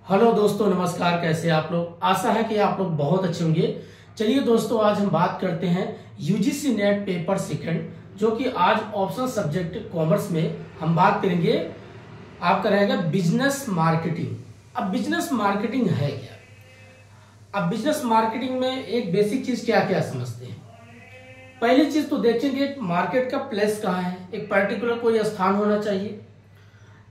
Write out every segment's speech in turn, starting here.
Hello दोस्तों, नमस्कार। कैसे आप लोग? आशा है कि आप लोग बहुत अच्छे होंगे। चलिए दोस्तों, आज हम बात करते हैं यूजीसी नेट पेपर सेकंड, जो कि आज ऑप्शनल सब्जेक्ट कॉमर्स में हम बात करेंगे। आपका रहेगा बिजनेस मार्केटिंग। अब बिजनेस मार्केटिंग है क्या? अब बिजनेस मार्केटिंग में एक बेसिक चीज क्या क्या समझते हैं। पहली चीज तो देखेंगे मार्केट का प्लेस कहाँ है। एक पर्टिकुलर कोई स्थान होना चाहिए,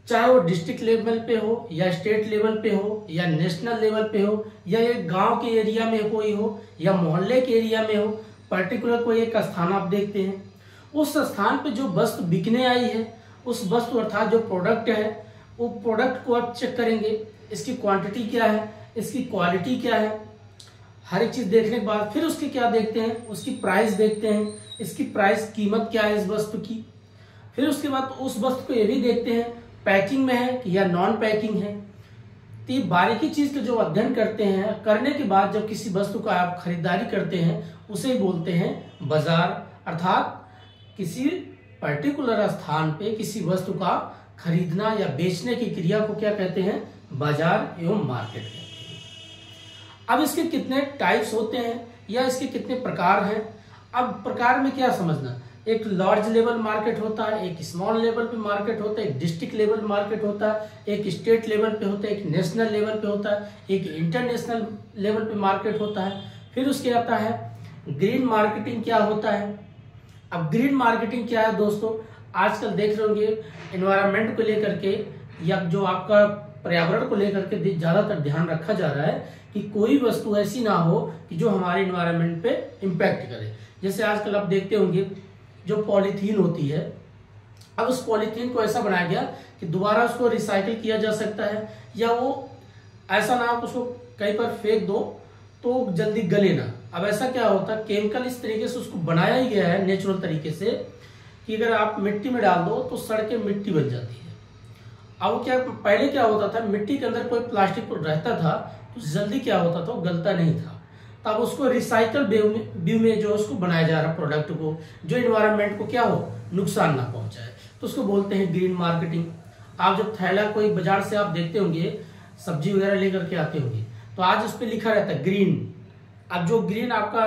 चाहे वो डिस्ट्रिक्ट लेवल पे हो या स्टेट लेवल पे हो या नेशनल लेवल पे हो या एक गांव के एरिया में कोई हो या मोहल्ले के एरिया में हो। पर्टिकुलर कोई एक स्थान आप देखते हैं, उस स्थान पे जो वस्तु बिकने आई है, उस वस्तु अर्थात जो प्रोडक्ट है, वो प्रोडक्ट को आप चेक करेंगे। इसकी क्वांटिटी क्या है, इसकी क्वालिटी क्या है, हर एक चीज देखने के बाद फिर उसकी क्या देखते हैं, उसकी प्राइस देखते हैं। इसकी प्राइस कीमत क्या है इस वस्तु की। फिर उसके बाद उस वस्तु को ये भी देखते हैं पैकिंग में है या नॉन पैकिंग है। तो ये बारीकी चीज का जो अध्ययन करते हैं, करने के बाद जब किसी वस्तु का आप खरीदारी करते हैं, उसे बोलते हैं बाजार। अर्थात किसी पर्टिकुलर स्थान पे किसी वस्तु का खरीदना या बेचने की क्रिया को क्या कहते हैं? बाजार एवं मार्केट कहते हैं। अब इसके कितने टाइप्स होते हैं या इसके कितने प्रकार हैं। अब प्रकार में क्या समझना, एक लार्ज लेवल मार्केट होता है, एक स्मॉल लेवल पे मार्केट होता है, एक डिस्ट्रिक्ट लेवल मार्केट होता है, एक स्टेट लेवल पे होता है, एक नेशनल लेवल पे होता है, एक इंटरनेशनल लेवल पे मार्केट होता है। फिर उसके आता है ग्रीन मार्केटिंग क्या होता है। अब ग्रीन मार्केटिंग क्या है दोस्तों, आजकल देख रहे होंगे एनवायरमेंट को लेकर के या जो आपका पर्यावरण को लेकर के ज्यादातर ध्यान रखा जा रहा है कि कोई वस्तु ऐसी ना हो कि जो हमारे एनवायरमेंट पे इम्पैक्ट करे। जैसे आजकल आप देखते होंगे जो पॉलीथीन होती है, अब उस पॉलीथीन को ऐसा बनाया गया कि दोबारा उसको रिसाइकिल किया जा सकता है, या वो ऐसा ना आप उसको कहीं पर फेंक दो तो जल्दी गले ना। अब ऐसा क्या होता है, केमिकल इस तरीके से उसको बनाया ही गया है नेचुरल तरीके से कि अगर आप मिट्टी में डाल दो तो सड़ के मिट्टी बन जाती है। अब क्या पहले क्या होता था, मिट्टी के अंदर कोई प्लास्टिक रहता था तो जल्दी क्या होता था, वो गलता नहीं था। तब उसको रिसाइकल व्यू में जो उसको बनाया जा रहा प्रोडक्ट को, जो इन्वायरमेंट को क्या हो, नुकसान ना पहुंचाए, तो उसको बोलते हैं ग्रीन मार्केटिंग। आप जब थैला कोई बाजार से आप देखते होंगे, सब्जी वगैरह लेकर के आते होंगे, तो आज उस पर लिखा रहता है ग्रीन। अब जो ग्रीन आपका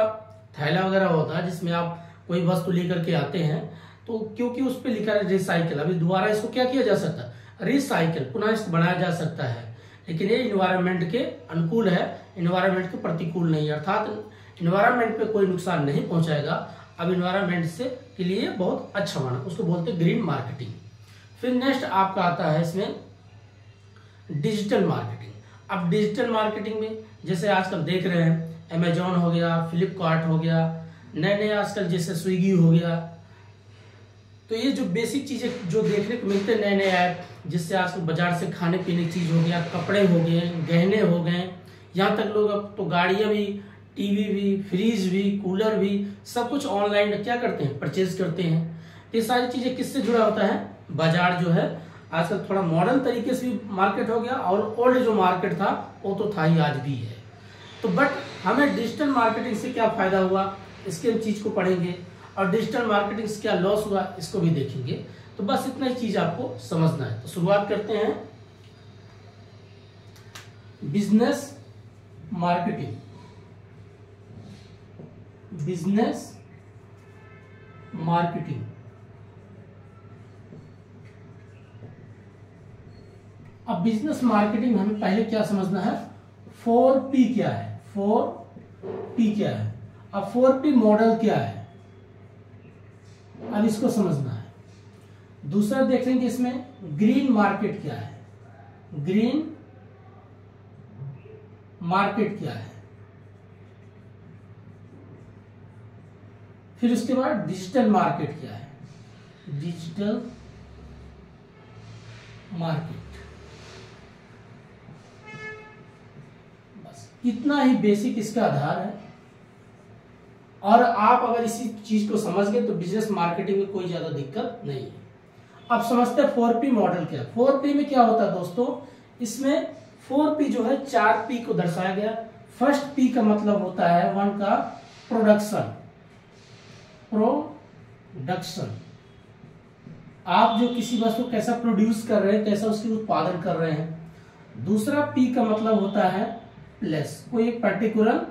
थैला वगैरह होता है जिसमें आप कोई वस्तु लेकर के आते हैं, तो क्योंकि उस पर लिखा है रिसाइकल, अभी दोबारा इसको क्या किया जा सकता है, रिसाइकल, पुनः इसको बनाया जा सकता है। लेकिन ये इन्वायरमेंट के अनुकूल है, इन्वायरमेंट के प्रतिकूल नहीं, अर्थात इन्वायरमेंट पे कोई नुकसान नहीं पहुंचाएगा। अब इन्वायरमेंट से के लिए बहुत अच्छा माना, उसको बोलते हैं ग्रीन मार्केटिंग। फिर नेक्स्ट आपका आता है इसमें डिजिटल मार्केटिंग। अब डिजिटल मार्केटिंग में जैसे आजकल देख रहे हैं अमेजोन हो गया, फ्लिपकार्ट हो गया, नए नए आजकल जैसे स्विगी हो गया, तो ये जो बेसिक चीजें जो देखने को मिलते हैं, नए नए ऐप, जिससे आजकल बाजार से खाने पीने की चीज हो गया, कपड़े हो गए, गहने हो गए, यहाँ तक लोग अब तो गाड़ियां भी, टीवी भी, फ्रिज भी, कूलर भी, सब कुछ ऑनलाइन क्या करते हैं, परचेज करते हैं। ये सारी चीजें किससे जुड़ा होता है, बाजार जो है आजकल थोड़ा मॉडर्न तरीके से भी मार्केट हो गया, और ओल्ड जो मार्केट था वो तो था ही, आज भी है। तो बट हमें डिजिटल मार्केटिंग से क्या फायदा हुआ, इसके चीज को पढ़ेंगे, और डिजिटल मार्केटिंग से क्या लॉस हुआ इसको भी देखेंगे। तो बस इतना ही चीज आपको समझना है। तो शुरुआत करते हैं बिजनेस मार्केटिंग। बिजनेस मार्केटिंग, अब बिजनेस मार्केटिंग में हमें पहले क्या समझना है, 4P क्या है, 4P क्या है। अब 4P मॉडल क्या है, अब इसको समझना है। दूसरा देख लेंगे इसमें ग्रीन मार्केट क्या है, ग्रीन मार्केट क्या है। फिर उसके बाद डिजिटल मार्केट क्या है, डिजिटल मार्केट। बस इतना ही बेसिक इसका आधार है, और आप अगर इसी चीज को समझ गए तो बिजनेस मार्केटिंग में कोई ज्यादा दिक्कत नहीं है। अब समझते हैं 4P मॉडल क्या है। 4P में क्या होता है दोस्तों, इसमें 4P जो है 4P को दर्शाया गया। फर्स्ट P का मतलब होता है वन का प्रोडक्शन, प्रोडक्शन, आप जो किसी वस्तु को कैसा प्रोड्यूस कर रहे हैं, कैसा उसकी उत्पादन कर रहे हैं। दूसरा पी का मतलब होता है प्लेस, कोई एक पर्टिकुलर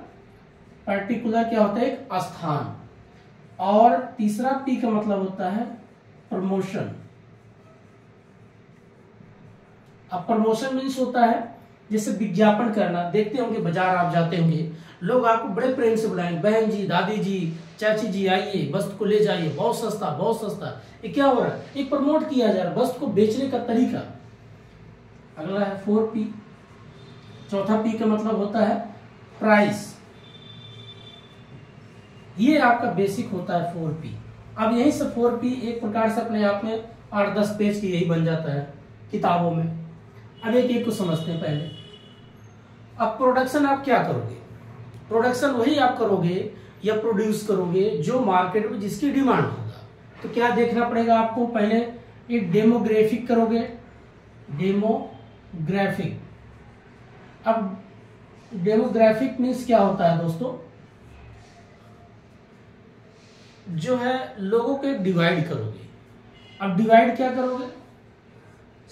क्या होता है, एक स्थान। और तीसरा पी का मतलब होता है प्रमोशन। अब प्रमोशन मीन्स होता है जैसे विज्ञापन करना। देखते होंगे बाजार आप जाते होंगे, लोग आपको बड़े प्रेम से बुलाएंगे, बहन जी, दादी जी, चाची जी, आइए वस्तु को ले जाइए, बहुत सस्ता बहुत सस्ता। ये क्या हो रहा है, ये प्रमोट किया जा रहा है, वस्तु को बेचने का तरीका। अगला है 4P। चौथा पी का मतलब होता है प्राइस। ये आपका बेसिक होता है 4P। अब यही से 4P एक प्रकार से अपने आप में 8-10 पेज की यही बन जाता है किताबों में। अब एक एक को समझते हैं पहले। अब प्रोडक्शन आप क्या करोगे, प्रोडक्शन वही आप करोगे या प्रोड्यूस करोगे जो मार्केट में जिसकी डिमांड होगा। तो क्या देखना पड़ेगा आपको, पहले एक डेमोग्राफिक करोगे, डेमोग्राफिक। अब डेमोग्राफिक मीन्स क्या होता है दोस्तों, जो है लोगों को डिवाइड करोगे। अब डिवाइड क्या करोगे,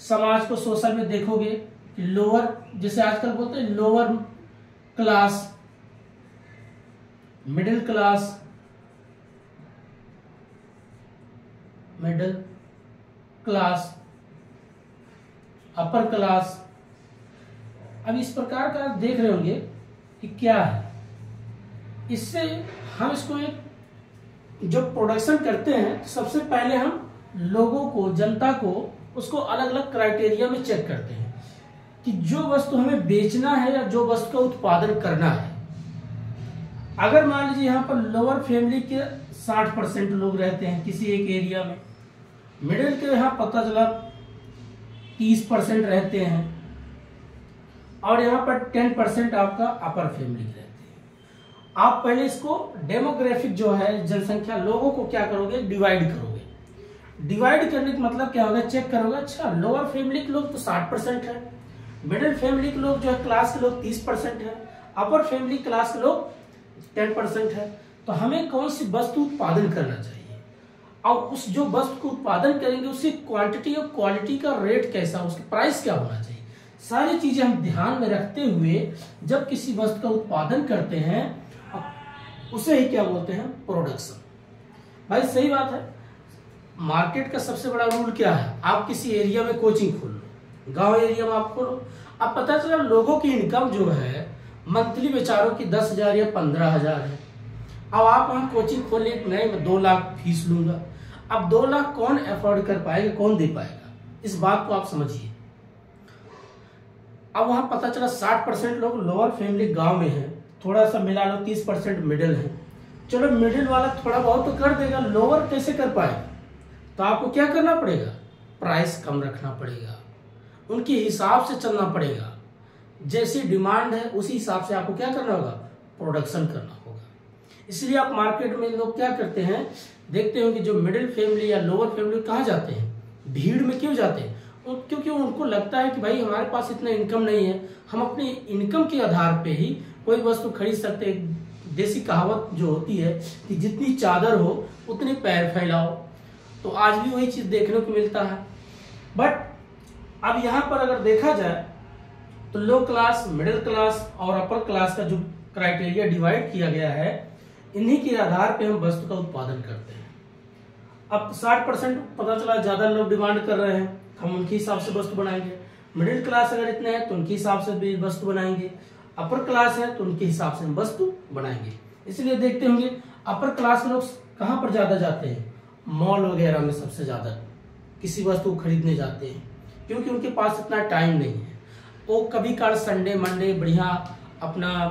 समाज को सोशल में देखोगे कि लोअर, जैसे आजकल बोलते हैं lower class, middle class, middle class, upper class. अब इस प्रकार का आप देख रहे होंगे कि क्या है। इससे हम इसको एक जो प्रोडक्शन करते हैं, सबसे पहले हम लोगों को, जनता को, उसको अलग अलग क्राइटेरिया में चेक करते हैं कि जो वस्तु हमें बेचना है या जो वस्तु का उत्पादन करना है। अगर मान लीजिए यहाँ पर लोअर फैमिली के 60% लोग रहते हैं किसी एक एरिया में, मिडिल के यहाँ पता चला 30% रहते हैं, और यहाँ पर 10% आपका अपर फैमिली के रहते हैं। आप पहले इसको डेमोग्राफिक जो है जनसंख्या, लोगों को क्या करोगे, डिवाइड करोगे। डिवाइड करने का मतलब क्या होगा, चेक करोगे, अच्छा लोअर फैमिली के लोग तो 60% है, मिडिल फैमिली के लोग जो है क्लास के लोग 30% है, अपर फैमिली क्लास के लोग 10% है। तो हमें कौन सी वस्तु उत्पादन करना चाहिए, और उस जो वस्तु को उत्पादन करेंगे उसकी क्वांटिटी और क्वालिटी का रेट कैसा, उसकी प्राइस क्या होना चाहिए, सारी चीजें हम ध्यान में रखते हुए जब किसी वस्तु का उत्पादन करते हैं उसे ही क्या बोलते हैं, प्रोडक्शन। भाई सही बात है। मार्केट का सबसे बड़ा रूल क्या है, आप किसी एरिया में कोचिंग खोल लो, गांव एरिया में आप खोलो, अब पता चला लोगों की इनकम जो है मंथली बेचारों की 10,000 या 15,000 है। अब आप वहां कोचिंग खोलने, नहीं मैं 2 लाख फीस लूंगा। अब 2 लाख कौन अफोर्ड कर पाएगा, कौन दे पाएगा, इस बात को आप समझिए। अब वहां पता चला 60% लोग लोअर फैमिली गांव में है, थोड़ा सा मिला लो 30% मिडिल है। चलो मिडिल वाला थोड़ा बहुत तो कर देगा, लोअर कैसे कर पाएगा, तो आपको क्या करना पड़ेगा, प्राइस कम रखना पड़ेगा, उनके हिसाब से चलना पड़ेगा, जैसी डिमांड है उसी हिसाब से आपको क्या करना होगा, प्रोडक्शन करना होगा। इसलिए आप मार्केट में लोग क्या करते हैं, देखते हो कि जो मिडिल फैमिली या लोअर फैमिली कहाँ जाते हैं, भीड़ में क्यों जाते हैं, क्योंकि उनको लगता है कि भाई हमारे पास इतना इनकम नहीं है, हम अपनी इनकम के आधार पे ही कोई वस्तु खरीद सकते हैं। देसी कहावत जो होती है कि जितनी चादर हो उतने पैर फैलाओ, तो आज भी वही चीज देखने को मिलता है। बट अब यहाँ पर अगर देखा जाए तो लो क्लास, मिडिल क्लास और अपर क्लास का जो क्राइटेरिया डिवाइड किया गया है, इन्हीं के आधार पे हम वस्तु का उत्पादन करते हैं। अब 60% पता चला ज्यादा लोग डिमांड कर रहे हैं, हम उनके हिसाब से वस्तु बनाएंगे। मिडिल क्लास अगर इतने हैं तो उनके हिसाब से भी वस्तु बनाएंगे, अपर क्लास है तो उनके हिसाब से हम वस्तु बनाएंगे। इसलिए देखते होंगे अपर क्लास के लोग कहाँ पर ज्यादा जाते हैं, मॉल वगैरह में सबसे ज्यादा किसी वस्तु को खरीदने जाते हैं, क्योंकि उनके पास इतना टाइम नहीं है। वो कभी काल संडे मंडे बढ़िया अपना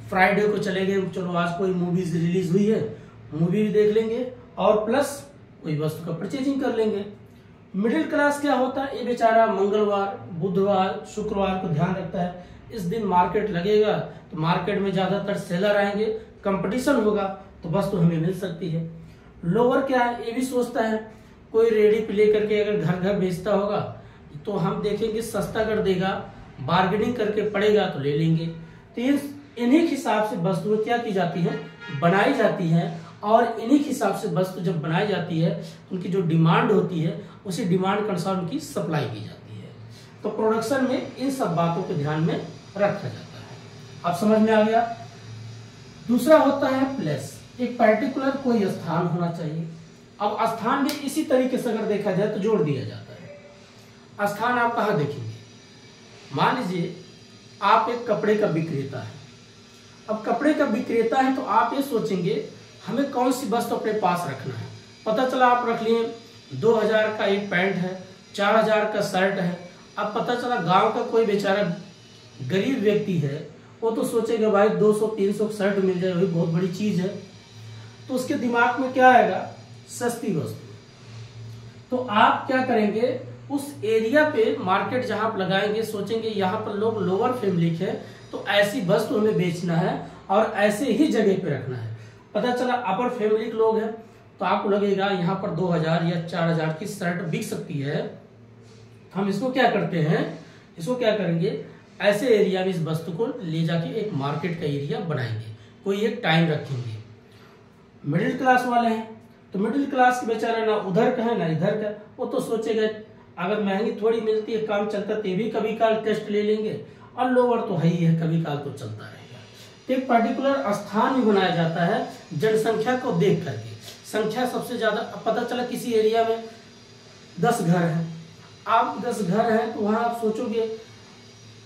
फ्राइडे को चले गए, चलो आज कोई मूवीज रिलीज हुई है, मूवी भी देख लेंगे और प्लस कोई वस्तु का परचेजिंग कर लेंगे। मिडिल क्लास क्या होता है, ये बेचारा मंगलवार, बुधवार, शुक्रवार को ध्यान रखता है, इस दिन मार्केट लगेगा तो मार्केट में ज्यादातर सेलर आएंगे, कंपटीशन होगा तो वस्तु हमें मिल सकती है। लोअर क्या है, ये भी सोचता है कोई रेडी पे लेकर के अगर घर घर बेचता होगा तो हम देखेंगे सस्ता कर देगा, बार्गेनिंग करके पड़ेगा तो ले लेंगे। तो इन्हीं के हिसाब से वस्तुएं क्या की जाती है, बनाई जाती है, और इन्हीं के हिसाब से वस्तु जब बनाई जाती है उनकी जो डिमांड होती है उसी डिमांड के अनुसार उनकी सप्लाई की जाती है। तो प्रोडक्शन में इन सब बातों को ध्यान में रखा जाता है। अब समझ में आ गया। दूसरा होता है प्लेस, एक पर्टिकुलर कोई स्थान होना चाहिए। अब स्थान भी इसी तरीके से अगर देखा जाए तो जोड़ दिया जाता है। स्थान आप कहाँ देखेंगे? मान लीजिए आप एक कपड़े का विक्रेता है। अब कपड़े का विक्रेता है तो आप ये सोचेंगे हमें कौन सी वस्तु अपने पास रखना है। पता चला आप रख लिए 2000 का एक पैंट है, 4000 का शर्ट है। अब पता चला गांव का कोई बेचारा गरीब व्यक्ति है, वो तो सोचेगा भाई 200-300 शर्ट मिल जाए वही बहुत बड़ी चीज है। तो उसके दिमाग में क्या आएगा? सस्ती वस्तु। तो आप क्या करेंगे, उस एरिया पे मार्केट जहां आप लगाएंगे, सोचेंगे यहाँ पर लोग लोअर फैमिली के, तो ऐसी वस्तु हमें बेचना है और ऐसे ही जगह पे रखना है। पता चला अपर फैमिली के लोग हैं, तो आपको लगेगा यहाँ पर 2000 या 4000 की शर्ट बिक सकती है। हम इसको क्या करते हैं, इसको क्या करेंगे, ऐसे एरिया में इस वस्तु को ले जाके एक मार्केट का एरिया बनाएंगे, कोई एक टाइम रखेंगे। मिडिल क्लास वाले हैं तो मिडिल क्लास के बेचारा ना उधर का है ना इधर का, वो तो सोचेगा अगर महंगी थोड़ी मिलती है, काम चलता है, भी कभी काल टेस्ट ले लेंगे, और लोअर तो है ही है, कभी काल तो चलता रहेगा। तो एक पर्टिकुलर स्थान भी बनाया जाता है जनसंख्या को देख करके। संख्या सबसे ज्यादा, पता चला किसी एरिया में 10 घर हैं, आप 10 घर हैं तो वहां आप सोचोगे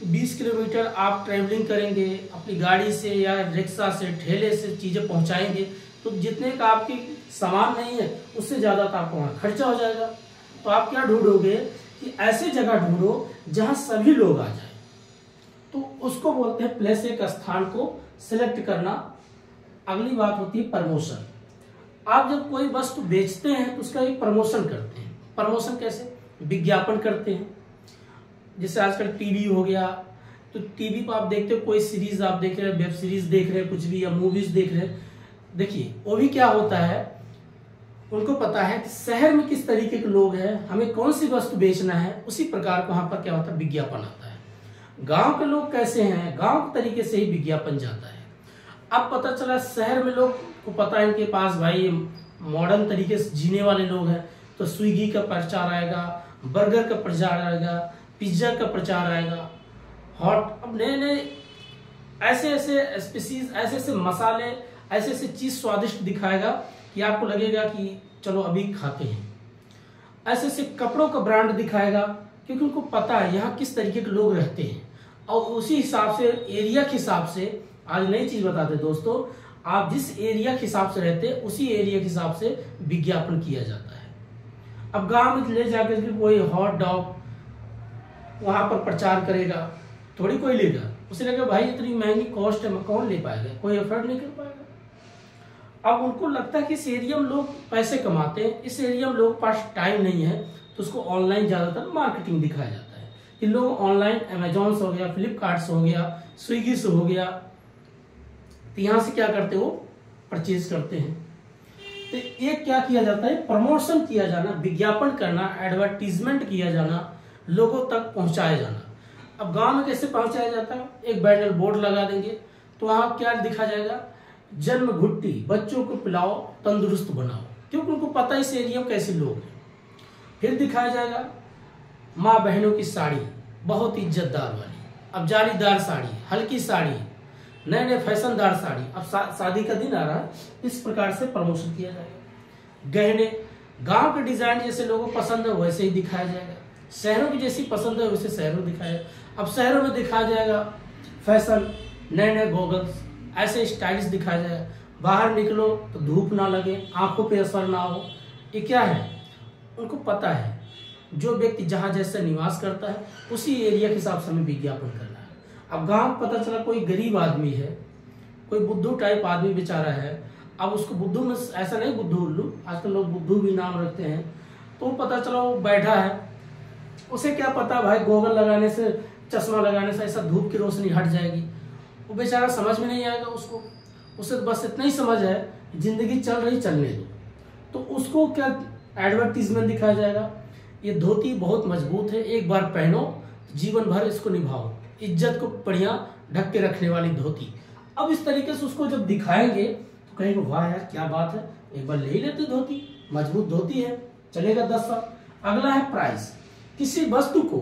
20 किलोमीटर आप ट्रेवलिंग करेंगे अपनी गाड़ी से या रिक्शा से, ठेले से चीजें पहुंचाएंगे, तो जितने का आपकी सामान नहीं है उससे ज्यादा तो आपको वहां खर्चा हो जाएगा। तो आप क्या ढूंढोगे कि ऐसी जगह ढूंढो जहां सभी लोग आ जाए, तो उसको बोलते हैं प्लेस, एक स्थान को सिलेक्ट करना। अगली बात होती है प्रमोशन। आप जब कोई वस्तु बेचते हैं तो उसका एक प्रमोशन करते हैं। प्रमोशन कैसे? विज्ञापन करते हैं। जैसे आजकल टीवी हो गया, तो टीवी पर आप देखते हो कोई सीरीज आप देख रहे हैं, वेब सीरीज देख रहे हैं, कुछ भी, या मूवीज देख रहे हैं। देखिए वो भी क्या होता है, उनको पता है कि शहर में किस तरीके के लोग हैं, हमें कौन सी वस्तु बेचना है, उसी प्रकार वहां पर क्या होता है, विज्ञापन आता है। गांव के लोग कैसे हैं, गांव के तरीके से ही विज्ञापन जाता है। अब पता चला शहर में लोग को पता है इनके पास भाई मॉडर्न तरीके से जीने वाले लोग हैं, तो स्विगी का प्रचार आएगा, बर्गर का प्रचार आएगा, पिज्जा का प्रचार आएगा, हॉट, अब नए नए ऐसे ऐसे स्पीसीज, ऐसे ऐसे मसाले, ऐसे ऐसे चीज स्वादिष्ट दिखाएगा कि आपको लगेगा कि चलो अभी खाते हैं। ऐसे ऐसे कपड़ों का ब्रांड दिखाएगा, क्योंकि उनको पता है यहाँ किस तरीके के लोग रहते हैं, और उसी हिसाब से, एरिया के हिसाब से, आज नई चीज बताते हैं दोस्तों, आप जिस एरिया के हिसाब से रहते हैं उसी एरिया के हिसाब से विज्ञापन किया जाता है। अब गांव में ले जाकर के कोई हॉट डॉग वहां पर प्रचार करेगा, थोड़ी कोई लेगा, उसे लगेगा भाई इतनी महंगी कॉस्ट है, मैं कौन ले पाएगा, कोई अफोर्ड नहीं कर पाएगा। अब उनको लगता है कि इस एरिया में लोग पैसे कमाते हैं, इस एरिया में लोगों के पास टाइम नहीं है, तो उसको ऑनलाइन ज्यादातर मार्केटिंग दिखाया जाता है कि लोग ऑनलाइन अमेजोन से हो गया, फ्लिपकार्ट से हो गया, स्विगी से हो गया, तो यहां से क्या करते हो, परचेज करते हैं। तो ये क्या किया जाता है, प्रमोशन किया जाना, विज्ञापन करना, एडवर्टीजमेंट किया जाना, लोगों तक पहुंचाया जाना। अब गांव में कैसे पहुंचाया जाता है, एक बैनर बोर्ड लगा देंगे, तो वहां क्या दिखा जाएगा, जन्म घुट्टी, बच्चों को पिलाओ, तंदुरुस्त बनाओ, क्योंकि उनको पता है इस एरिया में कैसे लोग हैं। फिर दिखाया जाएगा माँ बहनों की साड़ी, बहुत इज्जतदार वाली, अब जालीदार साड़ी, हल्की साड़ी, नए नए फैशनदार साड़ी, अब शादी का दिन आ रहा है, इस प्रकार से प्रमोशन किया जाएगा। गहने, गांव के डिजाइन जैसे लोगों को पसंद है वैसे ही दिखाया जाएगा, शहरों की जैसी पसंद है वैसे शहरों में दिखाया। अब शहरों में दिखाया जाएगा फैशन, नए नए गॉगल्स, ऐसे स्टाइलिश दिखाया जाएगा। बाहर निकलो तो धूप ना लगे, आंखों पे असर ना हो। ये क्या है, उनको पता है जो व्यक्ति जहां जैसे निवास करता है उसी एरिया के हिसाब से हमें विज्ञापन करना है। अब गांव पता चला कोई गरीब आदमी है, कोई बुद्धू टाइप आदमी बेचारा है, अब उसको बुद्धू में ऐसा नहीं बुद्धू उल्लू, आजकल लोग बुद्धू भी नाम रखते हैं, तो पता चला वो बैठा है, उसे क्या पता भाई गॉगल लगाने से, चश्मा लगाने से ऐसा धूप की रोशनी हट जाएगी, वो बेचारा समझ में नहीं आएगा उसको, उसे बस इतना ही समझ है जिंदगी चल रही चलने दो। तो उसको क्या एडवर्टीजमेंट दिखाया जाएगा, ये धोती बहुत मजबूत है, एक बार पहनो जीवन भर इसको निभाओ, इज्जत को बढ़िया ढक के रखने वाली धोती। अब इस तरीके से उसको जब दिखाएंगे तो कहेंगे वाह यार क्या बात है, एक बार ले ही लेते धोती, मजबूत धोती है, चलेगा 10 साल। अगला है प्राइस, किसी वस्तु को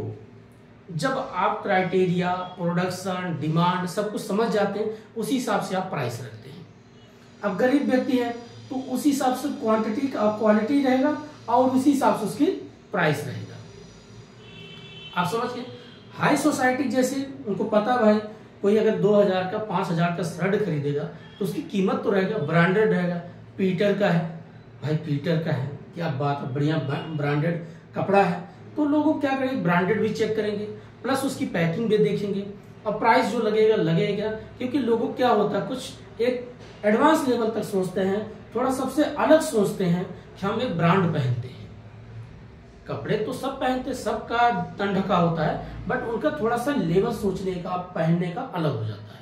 जब आप क्राइटेरिया, प्रोडक्शन, डिमांड सब कुछ समझ जाते हैं, उसी हिसाब से आप प्राइस रखते हैं। अब गरीब व्यक्ति है तो उसी हिसाब से क्वांटिटी का क्वालिटी रहेगा और उसी हिसाब से उसकी प्राइस रहेगा। आप समझ गए। हाई सोसाइटी जैसे उनको पता भाई कोई अगर 2000 का 5000 का शर्ट खरीदेगा तो उसकी कीमत तो रहेगा, ब्रांडेड रहेगा। पीटर का है भाई, पीटर का है, क्या बात है, बढ़िया ब्रांडेड कपड़ा है, तो लोग क्या करेंगे, ब्रांडेड भी चेक करेंगे, प्लस उसकी पैकिंग भी देखेंगे और प्राइस जो लगेगा लगेगा। क्योंकि लोगों क्या होता है, कुछ एक एडवांस लेवल तक सोचते हैं, थोड़ा सबसे अलग सोचते हैं कि हम एक ब्रांड पहनते हैं। कपड़े तो सब पहनते, सबका तन ढका होता है, बट उनका थोड़ा सा लेवल सोचने का, पहनने का अलग हो जाता है,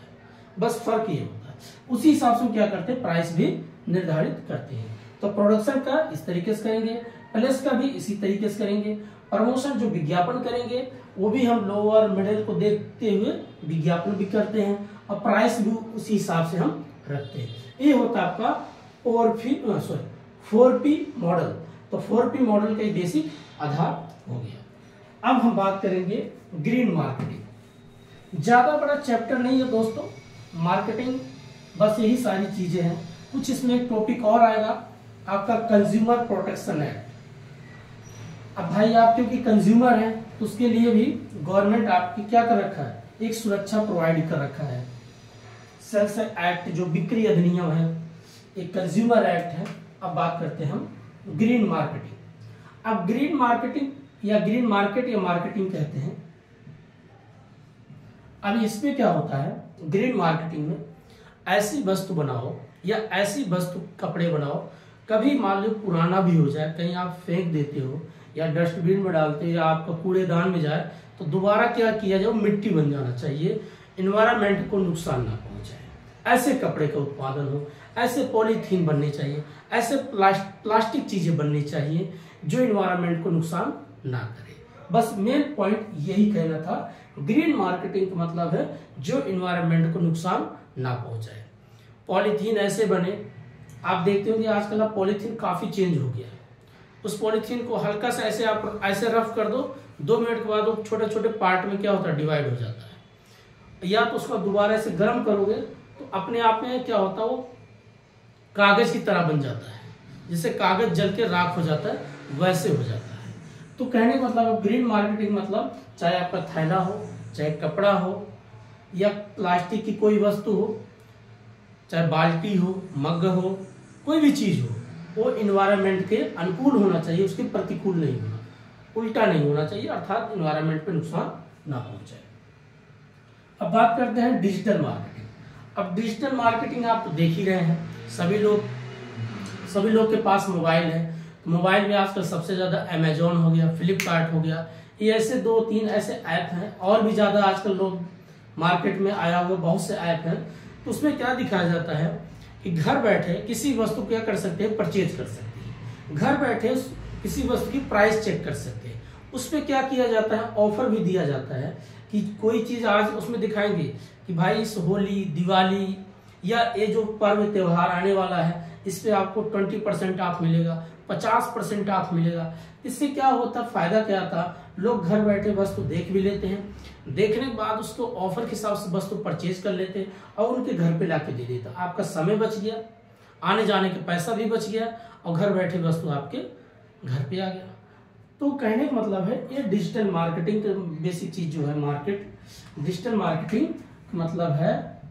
बस फर्क ये होता है। उसी हिसाब से क्या करते हैं, प्राइस भी निर्धारित करते हैं। तो प्रोडक्शन का इस तरीके से करेंगे, प्लेस का भी इसी तरीके से करेंगे, प्रमोशन जो विज्ञापन करेंगे वो भी हम लोअर मिडिल को देखते हुए विज्ञापन भी करते हैं और प्राइस भी उसी हिसाब से हम रखते हैं। ये होता है आपका 4P मॉडल। तो 4P मॉडल का बेसिक आधार हो गया। अब हम बात करेंगे ग्रीन मार्केटिंग। ज्यादा बड़ा चैप्टर नहीं है दोस्तों, मार्केटिंग बस यही सारी चीजें हैं। कुछ इसमें एक टॉपिक और आएगा आपका कंज्यूमर प्रोटेक्शन एक्ट। अब भाई आप क्योंकि कंज्यूमर हैं तो उसके लिए भी गवर्नमेंट आपकी क्या कर रखा है, एक सुरक्षा प्रोवाइड कर रखा है। सेल्स एक्ट जो बिक्री अधिनियम है, एक कंज्यूमर एक्ट है। अब बात करते हैं हम ग्रीन मार्केटिंग। अब ग्रीन मार्केटिंग या ग्रीन मार्केट या मार्केटिंग कहते हैं। अब इसमें क्या होता है, ग्रीन मार्केटिंग में ऐसी वस्तु बनाओ या ऐसी वस्तु कपड़े बनाओ, कभी मान लो पुराना भी हो जाए, कहीं आप फेंक देते हो या डस्टबिन में डालते हो या आपका कूड़ेदान में जाए तो दोबारा क्या किया जाए, मिट्टी बन जाना चाहिए, इन्वायरमेंट को नुकसान ना पहुंचाए। ऐसे कपड़े का उत्पादन हो, ऐसे पॉलीथीन बनने चाहिए, ऐसे प्लास्टिक चीजें बननी चाहिए जो इन्वायरमेंट को नुकसान ना करे। बस मेन पॉइंट यही कहना था। ग्रीन मार्केटिंग का मतलब है जो इन्वायरमेंट को नुकसान ना पहुंचाए। पॉलीथीन ऐसे बने, आप देखते होंगे आजकल पॉलीथीन काफी चेंज हो गया है। उस पॉलीथीन को हल्का सा ऐसे आप ऐसे रफ कर दो, 2 मिनट के बाद वो छोटे छोटे पार्ट में क्या होता है, डिवाइड हो जाता है। या तो उसको दोबारा से गर्म करोगे तो अपने आप में क्या होता है, वो कागज की तरह बन जाता है, जिससे कागज जल के राख हो जाता है, वैसे हो जाता है। तो कहने का मतलब ग्रीन मार्केटिंग मतलब चाहे आपका थैला हो, चाहे कपड़ा हो या प्लास्टिक की कोई वस्तु हो, चाहे बाल्टी हो, मग हो, कोई भी चीज हो, वो इन्वायरमेंट के अनुकूल होना चाहिए, उसके प्रतिकूल नहीं होना, उल्टा नहीं होना चाहिए, अर्थात इन्वायरमेंट पे नुकसान ना पहुंचाए। अब बात करते हैं डिजिटल मार्केटिंग। अब डिजिटल मार्केटिंग आप तो देख ही रहे हैं, सभी लोग के पास मोबाइल है। तो मोबाइल में आजकल सबसे ज्यादा अमेजोन हो गया, फ्लिपकार्ट हो गया, ये ऐसे 2-3 ऐसे ऐप हैं, और भी ज्यादा आजकल लोग मार्केट में आया हुआ बहुत से ऐप हैं। तो उसमें क्या दिखाया जाता है कि घर बैठे किसी वस्तु क्या कर सकते हैं, परचेज कर सकते हैं। घर बैठे किसी वस्तु की प्राइस चेक कर सकते हैं। उसमें क्या किया जाता है, ऑफर भी दिया जाता है कि कोई चीज आज उसमें दिखाएंगे कि भाई इस होली, दिवाली या ये जो पर्व त्योहार आने वाला है, इस पे आपको 20% ऑफ मिलेगा, 50% ऑफ मिलेगा। इससे क्या होता, फायदा क्या था, लोग घर बैठे वस्तु देख भी लेते हैं, देखने के बाद उसको ऑफर के हिसाब से वस्तु परचेज कर लेते हैं और उनके घर पे लाके दे देता। आपका समय बच गया, आने जाने का पैसा भी बच गया और घर बैठे वस्तु आपके घर पे आ गया। तो कहने का मतलब है ये डिजिटल मार्केटिंग का बेसिक चीज जो है, मार्केट डिजिटल मार्केटिंग मतलब है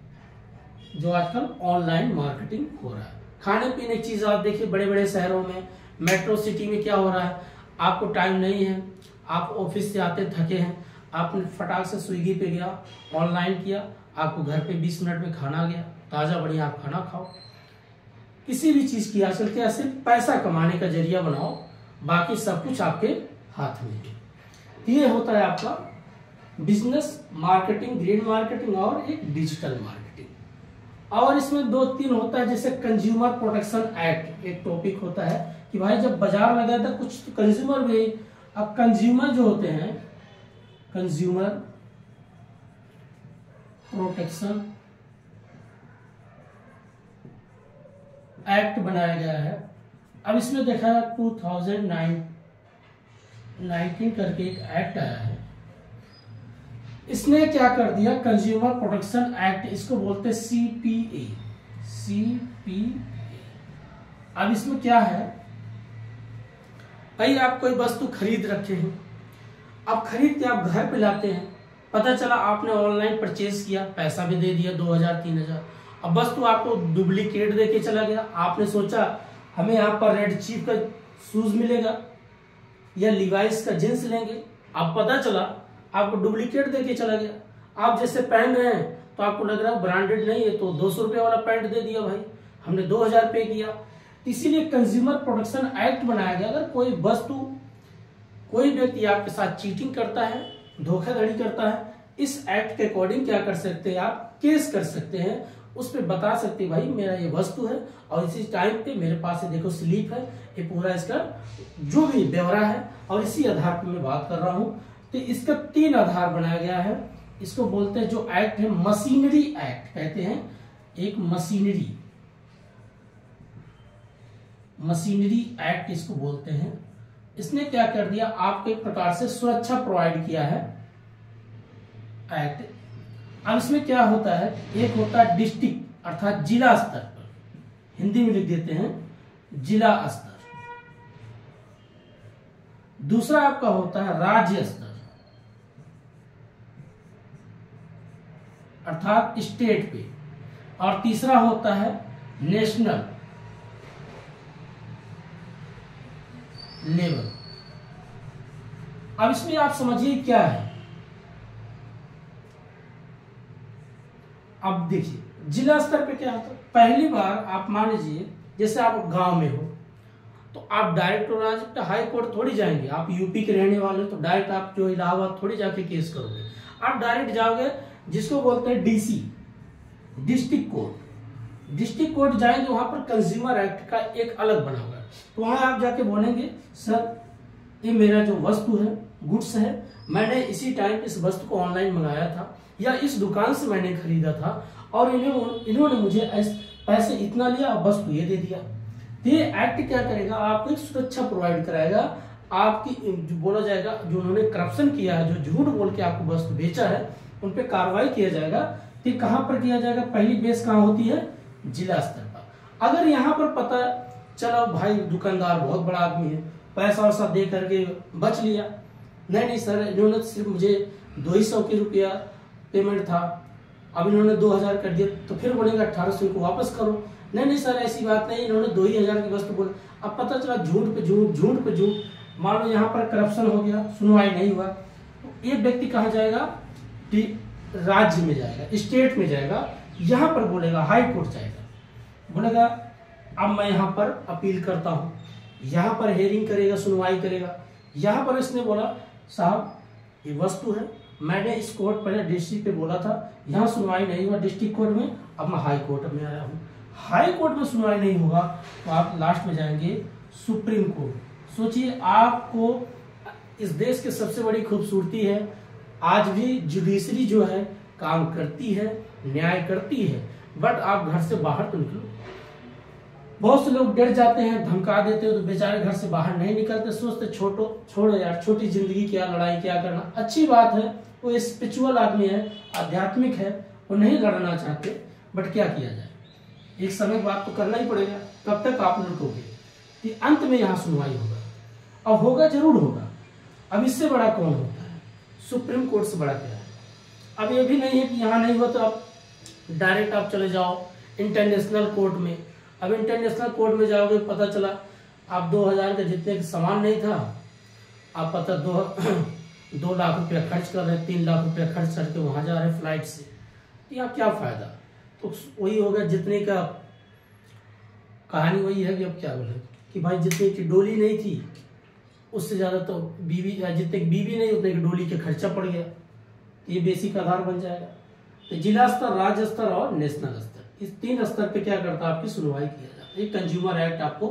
जो आजकल ऑनलाइन मार्केटिंग हो रहा है। खाने पीने की चीज आप देखिए, बड़े बड़े शहरों में, मेट्रो सिटी में क्या हो रहा है, आपको टाइम नहीं है, आप ऑफिस से आते थके हैं, आपने फटाक से स्विगी पे गया, ऑनलाइन किया, आपको घर पे 20 मिनट में खाना आ गया, ताजा बढ़िया आप खाना खाओ। किसी भी चीज की आजकल क्या, सिर्फ पैसा कमाने का जरिया बनाओ, बाकी सब कुछ आपके हाथ में है। ये होता है आपका बिजनेस मार्केटिंग, ग्रीन मार्केटिंग और एक डिजिटल मार्केटिंग। और इसमें 2-3 होता है, जैसे कंज्यूमर प्रोटेक्शन एक्ट एक टॉपिक होता है कि भाई जब बाजार लगा था कुछ तो कंज्यूमर भी, अब कंज्यूमर जो होते हैं, कंज्यूमर प्रोटेक्शन एक्ट बनाया गया है। अब इसमें देखा 2019 करके एक एक्ट आया है, इसने क्या कर दिया, कंज्यूमर प्रोटेक्शन एक्ट, इसको बोलते हैं सीपीए। अब इसमें क्या है भाई, आप कोई वस्तु खरीद रखे हैं, अब खरीद के आप घर पे लाते हैं, पता चला आपने ऑनलाइन परचेज किया, पैसा भी दे दिया 2000-3000, अब वस्तु आपको डुप्लीकेट दे के चला गया। आपने सोचा हमें यहाँ पर रेड चीफ का शूज मिलेगा या लिवाइस का जींस लेंगे, अब पता चला आपको डुप्लीकेट दे के चला गया। आप जैसे पहन रहे हैं तो आपको लग रहा है ब्रांडेड नहीं है, तो 200 रुपये वाला पैंट दे दिया भाई, हमने 2000 पे किया। इसीलिए कंज्यूमर प्रोटेक्शन एक्ट बनाया गया। अगर कोई वस्तु, कोई व्यक्ति आपके साथ चीटिंग करता है, धोखाधड़ी करता है, इस एक्ट के अकॉर्डिंग क्या कर सकते हैं, आप केस कर सकते हैं, उस पर बता सकते हैं भाई मेरा ये वस्तु है और इसी टाइम पे मेरे पास ये देखो स्लिप है, ये पूरा इसका जो भी ब्यौरा है, और इसी आधार पे मैं बात कर रहा हूं। तो इसका 3 आधार बनाया गया है। इसको बोलते हैं, जो एक्ट है मशीनरी एक्ट कहते हैं, एक मशीनरी एक्ट इसको बोलते हैं। इसने क्या कर दिया, आपको एक प्रकार से सुरक्षा प्रोवाइड किया है एक्ट। अब इसमें क्या होता है, एक होता है डिस्ट्रिक्ट अर्थात जिला स्तर पर, हिंदी में लिख देते हैं जिला स्तर। दूसरा आपका होता है राज्य स्तर अर्थात स्टेट पे, और तीसरा होता है नेशनल लेवल। अब इसमें आप समझिए क्या है। अब देखिए जिला स्तर पे क्या होता है, पहली बार आप मान लीजिए जैसे आप गांव में हो तो आप डायरेक्ट हाई कोर्ट थोड़ी जाएंगे, आप यूपी के रहने वाले तो डायरेक्ट आप जो इलाहाबाद थोड़ी जाके केस करोगे, आप डायरेक्ट जाओगे जिसको बोलते हैं DC, district court. District court जाएंगे, वहां पर कंज्यूमर एक्ट का एक अलग बना हुआ है, तो वहां आप जाके बोलेंगे सर ये मेरा जो वस्तु है, गुड्स है, मैंने इसी टाइम इस वस्तु को ऑनलाइन मंगाया था या इस दुकान से मैंने खरीदा था और इन्होंने मुझे पैसे इतना लिया और वस्तु ये दे दिया। तो ये एक्ट क्या करेगा, आपको एक सुरक्षा प्रोवाइड कराएगा। आपकी जो बोला जाएगा, जो उन्होंने करप्शन किया है, जो झूठ बोल के आपको वस्तु बेचा है, उन पे कार्रवाई किया जाएगा। तो कहां पर किया जाएगा, पहली बेस कहां होती है, जिला स्तर पर। अगर यहाँ पर पता चला भाई दुकानदार बहुत बड़ा आदमी है, पैसा वैसा दे करके बच लिया, नहीं सर इन्होंने सिर्फ मुझे 200 के रुपया पेमेंट था, अब इन्होंने 2000 कर दिया, तो फिर बोलेगा 1800 को वापस करो। नहीं सर ऐसी बात नहीं, इन्होंने 2000 की वस्तु बोले। अब पता चला झूठ पे झूठ, मान लो यहाँ पर करप्शन हो गया, सुनवाई नहीं हुआ, तो ये व्यक्ति कहाँ जाएगा, राज्य में जाएगा, स्टेट में जाएगा, यहाँ पर बोलेगा हाई कोर्ट जाएगा, बोलेगा अब मैं यहाँ पर अपील करता हूँ, यहाँ पर हेयरिंग करेगा, सुनवाई करेगा। यहाँ पर इसने बोला साहब ये वस्तु है, मैंने इस कोर्ट पहले डिस्ट्रिक्ट पे बोला था, यहाँ सुनवाई नहीं हुआ डिस्ट्रिक्ट कोर्ट में, अब मैं हाई कोर्ट में आया हूँ। हाई कोर्ट में सुनवाई नहीं होगा तो आप लास्ट में जाएंगे सुप्रीम कोर्ट। सोचिए, आपको इस देश की सबसे बड़ी खूबसूरती है, आज भी जुडिशरी जो है काम करती है, न्याय करती है, बट आप घर से बाहर तो निकलो। बहुत से लोग डर जाते हैं, धमका देते हैं, तो बेचारे घर से बाहर नहीं निकलते, सोचते छोड़ो यार, छोटी जिंदगी क्या, लड़ाई क्या करना। अच्छी बात है, वो स्पिरिचुअल आदमी है, आध्यात्मिक है, वो नहीं लड़ना चाहते, बट क्या किया जाए, एक समय बात तो करना ही पड़ेगा। कब तक आप लुटोगे, कि अंत में यहाँ सुनवाई होगा, अब होगा जरूर होगा। अब इससे बड़ा कौन होता है, सुप्रीम कोर्ट से बड़ा क्या है। अब ये भी नहीं है कि यहाँ नहीं हुआ तो आप डायरेक्ट आप चले जाओ इंटरनेशनल कोर्ट में। अब इंटरनेशनल कोर्ट में जाओगे, पता चला आप 2000 का जितने सामान नहीं था, आप पता 2 लाख रुपया खर्च कर रहे, 3 लाख रुपया खर्च करके वहां जा रहे फ्लाइट से, तो यहाँ क्या फायदा। तो वही हो गया, जितने का कहानी वही है कि अब क्या बोले कि भाई जितने की डोली नहीं थी उससे ज्यादा तो बीवी, जितने की बीवी नहीं उतने की डोली का खर्चा पड़ गया। ये बेसिक आधार बन जाएगा। तो जिला स्तर, राज्य स्तर और नेशनल स्तर, इस 3 स्तर पे क्या करता है, आपकी सुनवाई किया जाता है। ये कंज्यूमर एक्ट आपको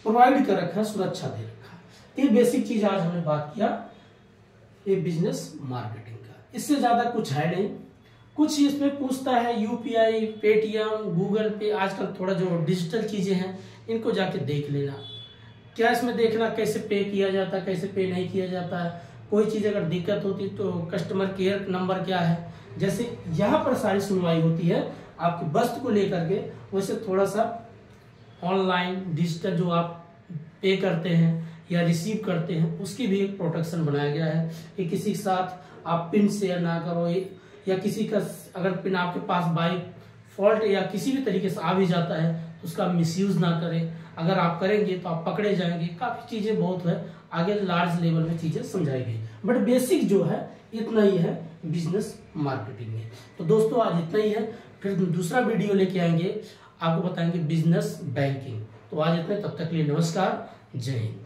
प्रोवाइड कर रखा है, सुरक्षा दे रखा है। ये बेसिक चीज आज हमने बात किया ये बिजनेस मार्केटिंग का, इससे ज्यादा कुछ है नहीं। कुछ इसमें पूछता है यूपीआई, पेटीएम, गूगल पे, आजकल थोड़ा जो डिजिटल चीजें हैं इनको जाके देख लेना। क्या इसमें देखना कैसे पे किया जाता है, कैसे पे नहीं किया जाता है, कोई चीज़ अगर दिक्कत होती तो कस्टमर केयर नंबर क्या है, जैसे यहाँ पर सारी सुनवाई होती है आपकी वस्तु को लेकर के। वैसे थोड़ा सा ऑनलाइन डिजिटल जो आप पे करते हैं या रिसीव करते हैं उसकी भी एक प्रोटेक्शन बनाया गया है कि किसी के साथ आप पिन शेयर ना करो, या किसी का अगर पिन आपके पास बाई फॉल्ट या किसी भी तरीके से आ भी जाता है तो उसका मिसयूज ना करें। अगर आप करेंगे तो आप पकड़े जाएंगे। काफ़ी चीज़ें बहुत है, आगे लार्ज लेवल में चीज़ें समझाई गई, बट बेसिक जो है इतना ही है बिजनेस मार्केटिंग में। तो दोस्तों आज इतना ही है, फिर दूसरा वीडियो लेके आएंगे, आपको बताएंगे बिजनेस बैंकिंग। तो आज इतना, तब तक के लिए नमस्कार, जय हिंद।